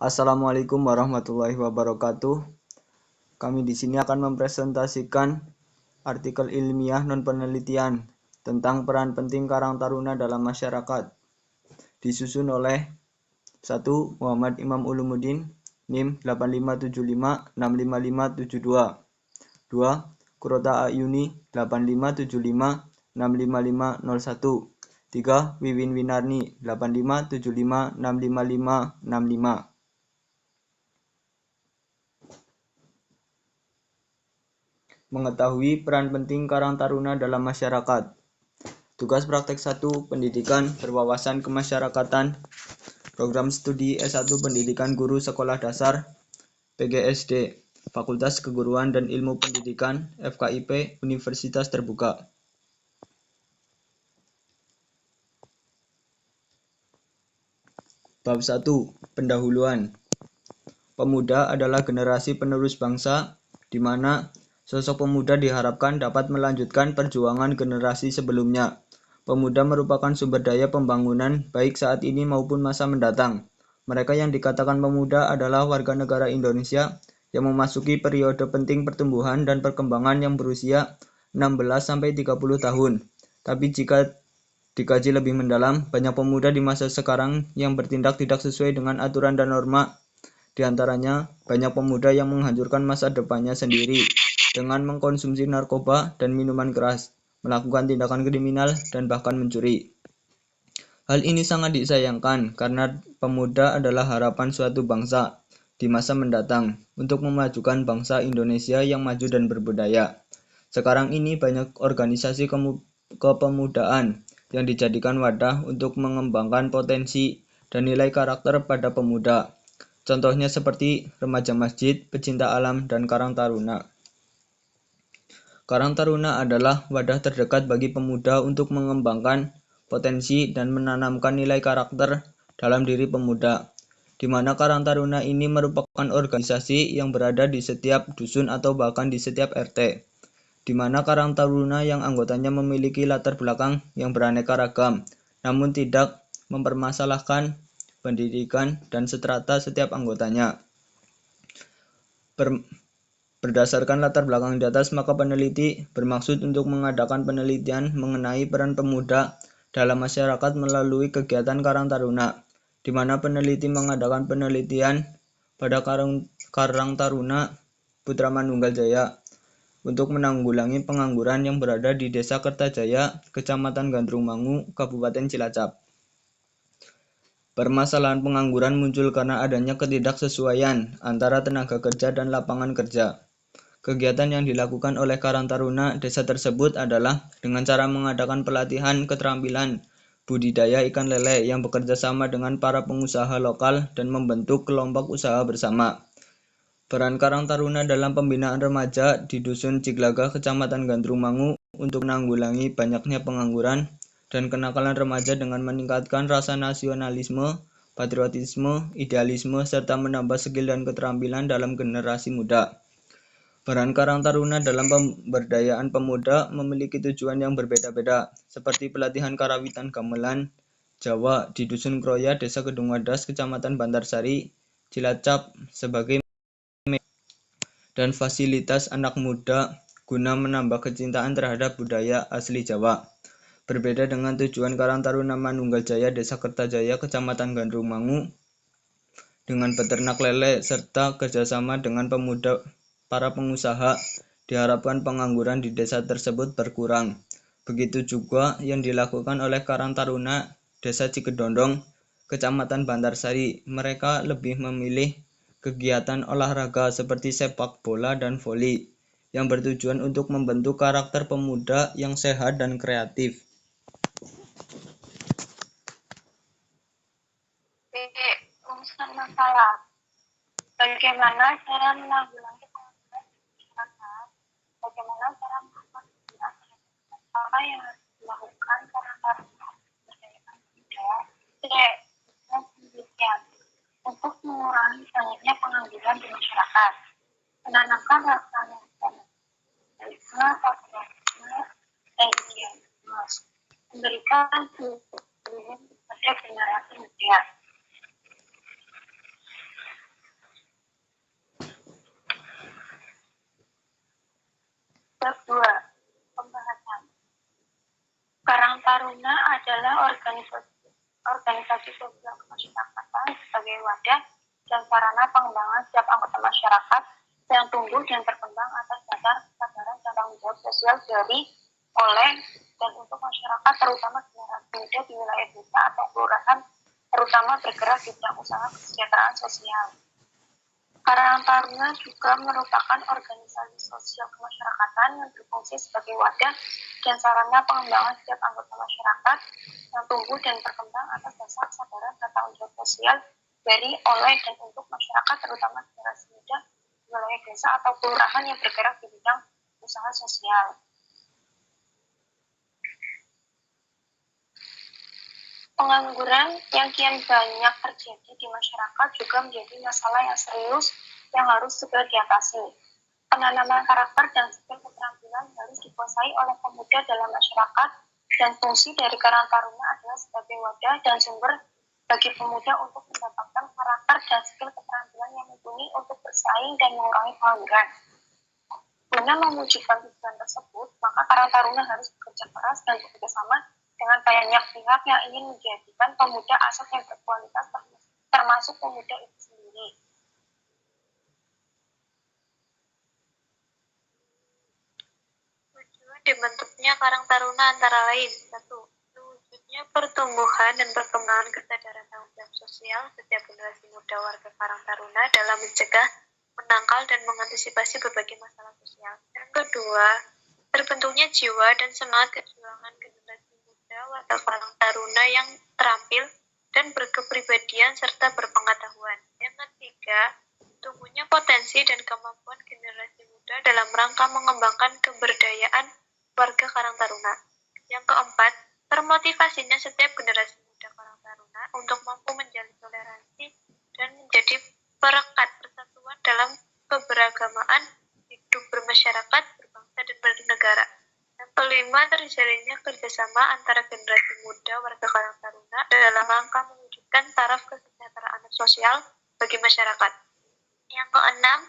Assalamualaikum warahmatullahi wabarakatuh. Kami di sini akan mempresentasikan artikel ilmiah non-penelitian tentang peran penting Karang Taruna dalam masyarakat. Disusun oleh 1. Muhammad Imam Ulumuddin, NIM 8575655572. 2. Kurota Ayuni 8575655501. 3. Wiwin Winarni 8575655565. Mengetahui peran penting Karang Taruna dalam masyarakat. Tugas praktek 1. Pendidikan berwawasan kemasyarakatan. Program studi S1 Pendidikan Guru Sekolah Dasar PGSD, Fakultas Keguruan dan Ilmu Pendidikan FKIP Universitas Terbuka. Bab 1. Pendahuluan. Pemuda adalah generasi penerus bangsa, di mana sosok pemuda diharapkan dapat melanjutkan perjuangan generasi sebelumnya. Pemuda merupakan sumber daya pembangunan baik saat ini maupun masa mendatang. Mereka yang dikatakan pemuda adalah warga negara Indonesia yang memasuki periode penting pertumbuhan dan perkembangan yang berusia 16-30 tahun. Tapi jika dikaji lebih mendalam, banyak pemuda di masa sekarang yang bertindak tidak sesuai dengan aturan dan norma. Di antaranya, banyak pemuda yang menghancurkan masa depannya sendiri dengan mengkonsumsi narkoba dan minuman keras, melakukan tindakan kriminal, dan bahkan mencuri. Hal ini sangat disayangkan karena pemuda adalah harapan suatu bangsa di masa mendatang untuk memajukan bangsa Indonesia yang maju dan berbudaya. Sekarang ini banyak organisasi kepemudaan yang dijadikan wadah untuk mengembangkan potensi dan nilai karakter pada pemuda. Contohnya seperti Remaja Masjid, Pecinta Alam, dan Karang Taruna. Karang Taruna adalah wadah terdekat bagi pemuda untuk mengembangkan potensi dan menanamkan nilai karakter dalam diri pemuda, di mana Karang Taruna ini merupakan organisasi yang berada di setiap dusun atau bahkan di setiap RT, di mana Karang Taruna yang anggotanya memiliki latar belakang yang beraneka ragam, namun tidak mempermasalahkan pendidikan dan strata setiap anggotanya. Berdasarkan latar belakang di atas, maka peneliti bermaksud untuk mengadakan penelitian mengenai peran pemuda dalam masyarakat melalui kegiatan Karang Taruna, di mana peneliti mengadakan penelitian pada Karang Taruna Putra Manunggal Jaya untuk menanggulangi pengangguran yang berada di Desa Kertajaya, Kecamatan Gandrung-Mangu, Kabupaten Cilacap. Permasalahan pengangguran muncul karena adanya ketidaksesuaian antara tenaga kerja dan lapangan kerja. Kegiatan yang dilakukan oleh Karang Taruna desa tersebut adalah dengan cara mengadakan pelatihan keterampilan budidaya ikan lele yang bekerja sama dengan para pengusaha lokal dan membentuk kelompok usaha bersama. Peran Karang Taruna dalam pembinaan remaja di Dusun Ciglaga, Kecamatan Gandrung-Mangu untuk menanggulangi banyaknya pengangguran dan kenakalan remaja dengan meningkatkan rasa nasionalisme, patriotisme, idealisme, serta menambah skill dan keterampilan dalam generasi muda. Peran Karang Taruna dalam pemberdayaan pemuda memiliki tujuan yang berbeda-beda, seperti pelatihan karawitan gamelan Jawa di Dusun Kroya, Desa Kedung Wadas, Kecamatan Bantarsari, Cilacap sebagai dan fasilitas anak muda guna menambah kecintaan terhadap budaya asli Jawa. Berbeda dengan tujuan Karang Taruna Manunggal Jaya Desa Kertajaya, Kecamatan Gandrung-Mangu, dengan beternak lele serta kerjasama dengan para pengusaha, diharapkan pengangguran di desa tersebut berkurang. Begitu juga yang dilakukan oleh Karang Taruna Desa Cikedondong, Kecamatan Bantarsari. Mereka lebih memilih kegiatan olahraga seperti sepak bola dan voli, yang bertujuan untuk membentuk karakter pemuda yang sehat dan kreatif. Urusan masalah. Bagaimana cara menanggulangi pengangguran di masyarakat? Bagaimana cara mengatasi apa yang harus dilakukan Karang Taruna berdasarkan budaya? Penelitian untuk mengurangi banyaknya pengangguran di masyarakat, menanamkan rasa nasionalisme, patriotisme, dan idealisme, memberikan peluang pada generasi muda. adalah organisasi sosial kemasyarakatan sebagai wadah dan sarana pengembangan setiap anggota masyarakat yang tumbuh dan berkembang atas dasar kesadaran dan tanggung jawab sosial dari, oleh, dan untuk masyarakat, terutama generasi muda di wilayah desa atau kelurahan, terutama bergerak di bidang usaha kesejahteraan sosial. Karang Taruna juga merupakan organisasi sosial kemasyarakatan yang berfungsi sebagai wadah dan sarana pengembangan setiap anggota masyarakat yang tumbuh dan berkembang atas dasar kesadaran dan tanggung jawab sosial dari, oleh, dan untuk masyarakat, terutama generasi muda di wilayah desa atau kelurahan yang bergerak di bidang usaha sosial. Pengangguran yang kian banyak terjadi di masyarakat juga menjadi masalah yang serius yang harus segera diatasi. Penanaman karakter dan skill keterampilan harus dikuasai oleh pemuda dalam masyarakat, dan fungsi dari Karang Taruna adalah sebagai wadah dan sumber bagi pemuda untuk mendapatkan karakter dan skill keterampilan yang mumpuni untuk bersaing dan mengurangi pengangguran. Guna mewujudkan tujuan tersebut, maka Karang Taruna harus bekerja keras dan bekerjasama dengan banyak pihak yang ingin menjadikan pemuda aset yang berkualitas, termasuk pemuda itu sendiri. Tujuan dibentuknya Karang Taruna antara lain: 1. Mewujudnya pertumbuhan dan perkembangan kesadaran tanggung jawab sosial setiap generasi muda warga Karang Taruna dalam mencegah, menangkal, dan mengantisipasi berbagai masalah sosial. Yang kedua, terbentuknya jiwa dan semangat kejuangan generasi muda warga Karang Taruna yang terampil dan berkepribadian serta berpengetahuan. Yang ketiga, tumbuhnya potensi dan kemampuan generasi muda dalam rangka mengembangkan keberdayaan warga Karang Taruna. Yang keempat, termotivasinya setiap generasi muda Karang Taruna untuk mampu menjalin toleransi dan menjadi perekat persatuan dalam keberagamaan hidup bermasyarakat, berbangsa, dan bernegara. Yang kelima, terjalinnya kerjasama antara generasi muda warga Karang Taruna dalam rangka mewujudkan taraf kesejahteraan sosial bagi masyarakat. Yang keenam,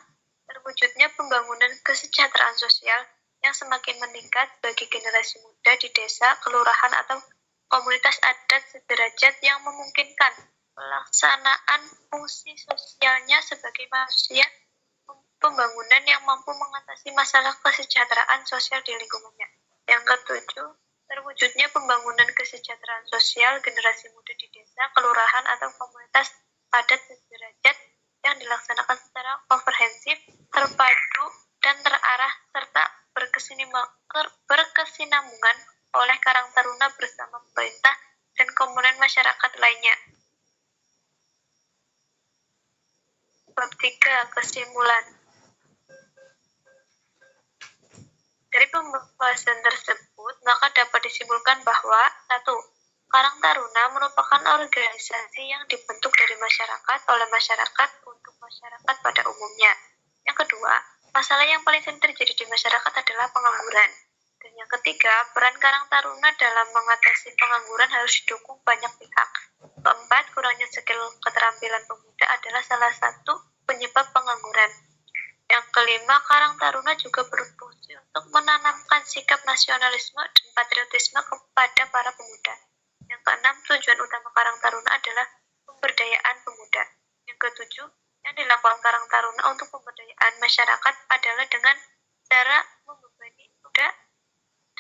terwujudnya pembangunan kesejahteraan sosial yang semakin meningkat bagi generasi muda di desa, kelurahan, atau komunitas adat sederajat yang memungkinkan pelaksanaan fungsi sosialnya sebagai manusia pembangunan yang mampu mengatasi masalah kesejahteraan sosial di lingkungannya. Yang ketujuh, terwujudnya pembangunan kesejahteraan sosial generasi muda di desa, kelurahan, atau komunitas adat sederajat yang dilaksanakan secara komprehensif, terpadu, dan terarah, serta berkesinambungan oleh Karang Taruna bersama pemerintah dan komponen masyarakat lainnya. Bab 3. Kesimpulan. Dari pembahasan tersebut, maka dapat disimpulkan bahwa 1. Karang Taruna merupakan organisasi yang dibentuk dari masyarakat, oleh masyarakat, untuk masyarakat pada umumnya. Yang kedua, masalah yang paling sering terjadi di masyarakat adalah pengangguran. Dan yang ketiga, peran Karang Taruna dalam mengatasi pengangguran harus didukung banyak pihak. Keempat, kurangnya skill keterampilan pemuda adalah salah satu penyebab pengangguran. Yang kelima, Karang Taruna juga berfungsi untuk menanamkan sikap nasionalisme dan patriotisme kepada para pemuda. Yang keenam, tujuan utama Karang Taruna adalah pemberdayaan pemuda. Yang ketujuh, yang dilakukan Karang Taruna untuk pemberdayaan masyarakat adalah dengan cara membebani pemuda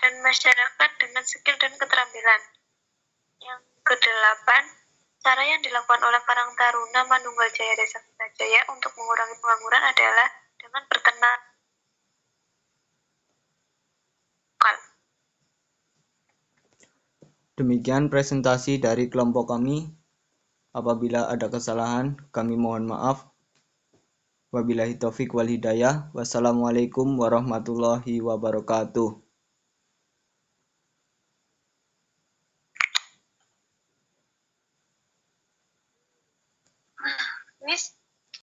dan masyarakat dengan skill dan keterampilan. Yang kedelapan, cara yang dilakukan oleh Karang Taruna Manunggaljaya Desa Kertajaya untuk mengurangi pengangguran adalah dengan bertenang. Demikian presentasi dari kelompok kami. Apabila ada kesalahan, kami mohon maaf. Wabillahi taufik wal hidayah. Wassalamualaikum warahmatullahi wabarakatuh.